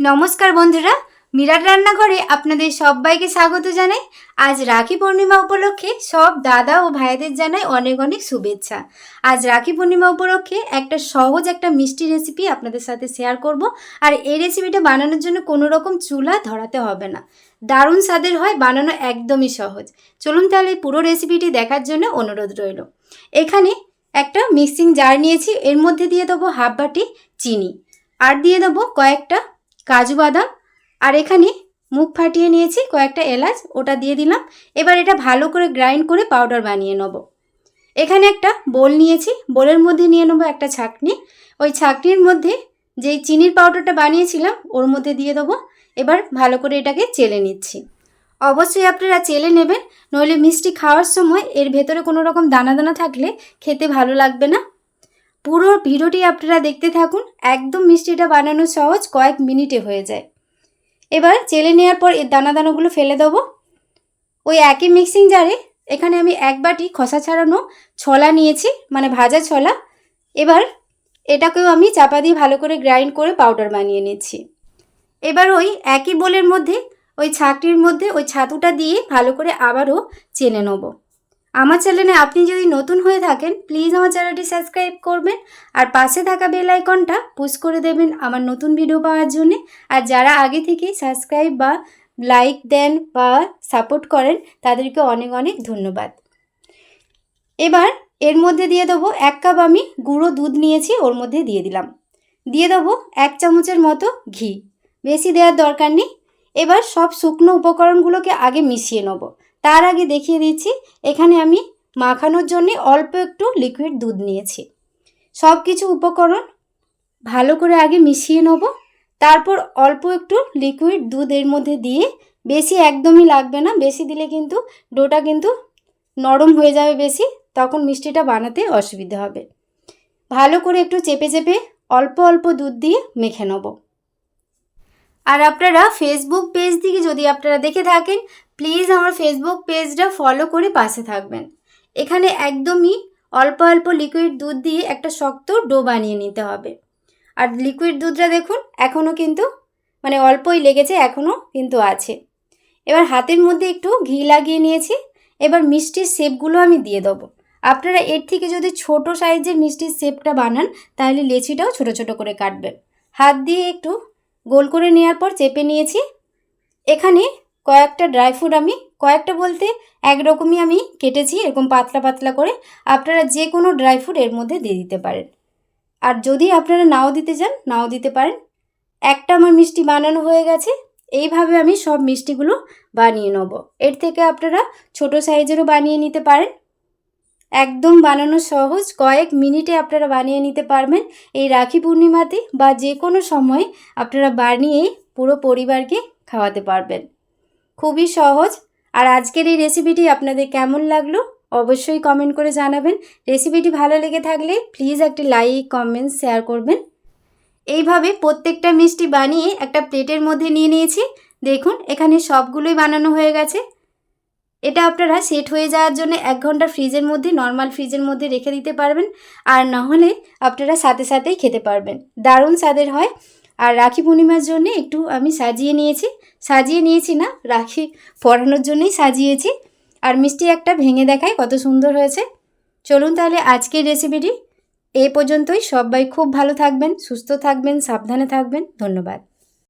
নমস্কার বন্ধুরা, মিরার রান্নাঘরে আপনাদের সবাইকে স্বাগত জানাই। আজ রাখি পূর্ণিমা উপলক্ষে সব দাদা ও ভাইদের জানাই অনেক অনেক শুভেচ্ছা। আজ রাখি পূর্ণিমা উপলক্ষে একটা সহজ একটা মিষ্টি রেসিপি আপনাদের সাথে শেয়ার করব। আর এই রেসিপিটা বানানোর জন্য কোনো রকম চুলা ধরাতে হবে না, দারুণ স্বাদের হয়, বানানো একদমই সহজ। চলুন তাহলে পুরো রেসিপিটি দেখার জন্য অনুরোধ রইল। এখানে একটা মিক্সিং জার নিয়েছি, এর মধ্যে দিয়ে দেবো হাফ বাটি চিনি, আর দিয়ে দেবো কয়েকটা কাজু বাদাম, আর এখানে মুখ ফাটিয়ে নিয়েছি কয়েকটা এলাচ, ওটা দিয়ে দিলাম। এবার এটা ভালো করে গ্রাইন্ড করে পাউডার বানিয়ে নেব। এখানে একটা বোল নিয়েছি, বোলের মধ্যে নিয়ে নেবো একটা ছাঁকনি। ওই ছাঁকনির মধ্যে যেই চিনির পাউডারটা বানিয়েছিলাম ওর মধ্যে দিয়ে দেবো। এবার ভালো করে এটাকে চেলে নিচ্ছি। অবশ্যই আপনারা চেলে নেবেন, নইলে মিষ্টি খাওয়ার সময় এর ভেতরে কোনো রকম দানা দানা থাকলে খেতে ভালো লাগবে না। পুরো ভিডিওটি আপনারা দেখতে থাকুন, একদম মিষ্টিটা বানানো সহজ, কয়েক মিনিটে হয়ে যায়। এবার চেলে নেওয়ার পর এর দানা দানাগুলো ফেলে দেবো। ওই একই মিক্সিং জারে এখানে আমি এক বাটি খোসা ছাড়ানো ছোলা নিয়েছি, মানে ভাজা ছোলা। এবার এটাকেও আমি চাপা দিয়ে ভালো করে গ্রাইন্ড করে পাউডার বানিয়ে নিচ্ছি। এবার ওই একই বোলের মধ্যে ওই ছাঁকটির মধ্যে ওই ছাতুটা দিয়ে ভালো করে আবারও চেলে নেব। আমার চ্যানেলে আপনি যদি নতুন হয়ে থাকেন প্লিজ আমার চ্যানেলটি সাবস্ক্রাইব করবেন, আর পাশে থাকা বেল আইকনটা পুশ করে দেবেন আমার নতুন ভিডিও পাওয়ার জন্যে। আর যারা আগে থেকেই সাবস্ক্রাইব বা লাইক দেন বা সাপোর্ট করেন তাদেরকে অনেক অনেক ধন্যবাদ। এবার এর মধ্যে দিয়ে দেবো 1 কাপ আমি গুঁড়ো দুধ নিয়েছি, ওর মধ্যে দিয়ে দিলাম। দিয়ে দেবো 1 চামচের মতো ঘি, বেশি দেওয়ার দরকার নেই। এবার সব শুকনো উপকরণগুলোকে আগে মিশিয়ে নেব। তার আগে দেখিয়ে দিচ্ছি, এখানে আমি মাখানোর জন্য অল্প একটু লিকুইড দুধ নিয়েছি। সব কিছু উপকরণ ভালো করে আগে মিশিয়ে নেব, তারপর অল্প একটু লিকুইড দুধ এর মধ্যে দিয়ে, বেশি একদমই লাগবে না, বেশি দিলে কিন্তু ডোটা কিন্তু নরম হয়ে যাবে বেশি, তখন মিষ্টিটা বানাতে অসুবিধা হবে। ভালো করে একটু চেপে চেপে অল্প অল্প দুধ দিয়ে মেখে নেব। আর আপনারা ফেসবুক পেজ থেকে যদি আপনারা দেখে থাকেন প্লিজ আমার ফেসবুক পেজটা ফলো করে পাশে থাকবেন। এখানে একদমই অল্প অল্প লিকুইড দুধ দিয়ে একটা শক্ত ডো বানিয়ে নিতে হবে। আর লিকুইড দুধটা দেখুন এখনও কিন্তু মানে অল্পই লেগেছে, এখনও কিন্তু আছে। এবার হাতের মধ্যে একটু ঘি লাগিয়ে নিয়েছি। এবার মিষ্টির শেপগুলো আমি দিয়ে দেবো। আপনারা এর থেকে যদি ছোট সাইজের মিষ্টির শেপটা বানান তাহলে লেচিটাও ছোট ছোট করে কাটবেন। হাত দিয়ে একটু গোল করে নেওয়ার পর চেপে নিয়েছি। এখানে কয়েকটা ড্রাই ফ্রুট, আমি কয়েকটা বলতে একরকমই আমি কেটেছি এরকম পাতলা পাতলা করে। আপনারা যে কোনো ড্রাই ফ্রুট এর মধ্যে দিয়ে দিতে পারেন, আর যদি আপনারা নাও দিতে চান নাও দিতে পারেন। একটা আমার মিষ্টি বানানো হয়ে গেছে। এইভাবে আমি সব মিষ্টিগুলো বানিয়ে নেব। এর থেকে আপনারা ছোট সাইজেরও বানিয়ে নিতে পারেন। একদম বানানো সহজ, কয়েক মিনিটে আপনারা বানিয়ে নিতে পারবেন। এই রাখি পূর্ণিমাতে বা যে কোনো সময় আপনারা বানিয়ে পুরো পরিবারকে খাওয়াতে পারবেন। খুবই সহজ। আর আজকের এই রেসিপিটি আপনাদের কেমন লাগলো অবশ্যই কমেন্ট করে জানাবেন। রেসিপিটি ভালো লেগে থাকলে প্লিজ একটি লাইক কমেন্ট শেয়ার করবেন। এইভাবে প্রত্যেকটা মিষ্টি বানিয়ে একটা প্লেটের মধ্যে নিয়ে নিয়েছি। দেখুন এখানে সবগুলোই বানানো হয়ে গেছে। এটা আপনারা সেট হয়ে যাওয়ার জন্য 1 ঘন্টা ফ্রিজের মধ্যে, নর্মাল ফ্রিজের মধ্যে রেখে দিতে পারবেন, আর না হলে আপনারা সাথে সাথেই খেতে পারবেন। দারুণ স্বাদের হয়। আর রাখি পূর্ণিমার জন্য একটু আমি সাজিয়ে নিয়েছি না, রাখি পরানোর জন্যই সাজিয়েছি। আর মিষ্টি একটা ভেঙে দেখায় কত সুন্দর হয়েছে। চলুন তাহলে আজকের রেসিপিটি এই পর্যন্তই। সবাই খুব ভালো থাকবেন, সুস্থ থাকবেন, সাবধানে থাকবেন। ধন্যবাদ।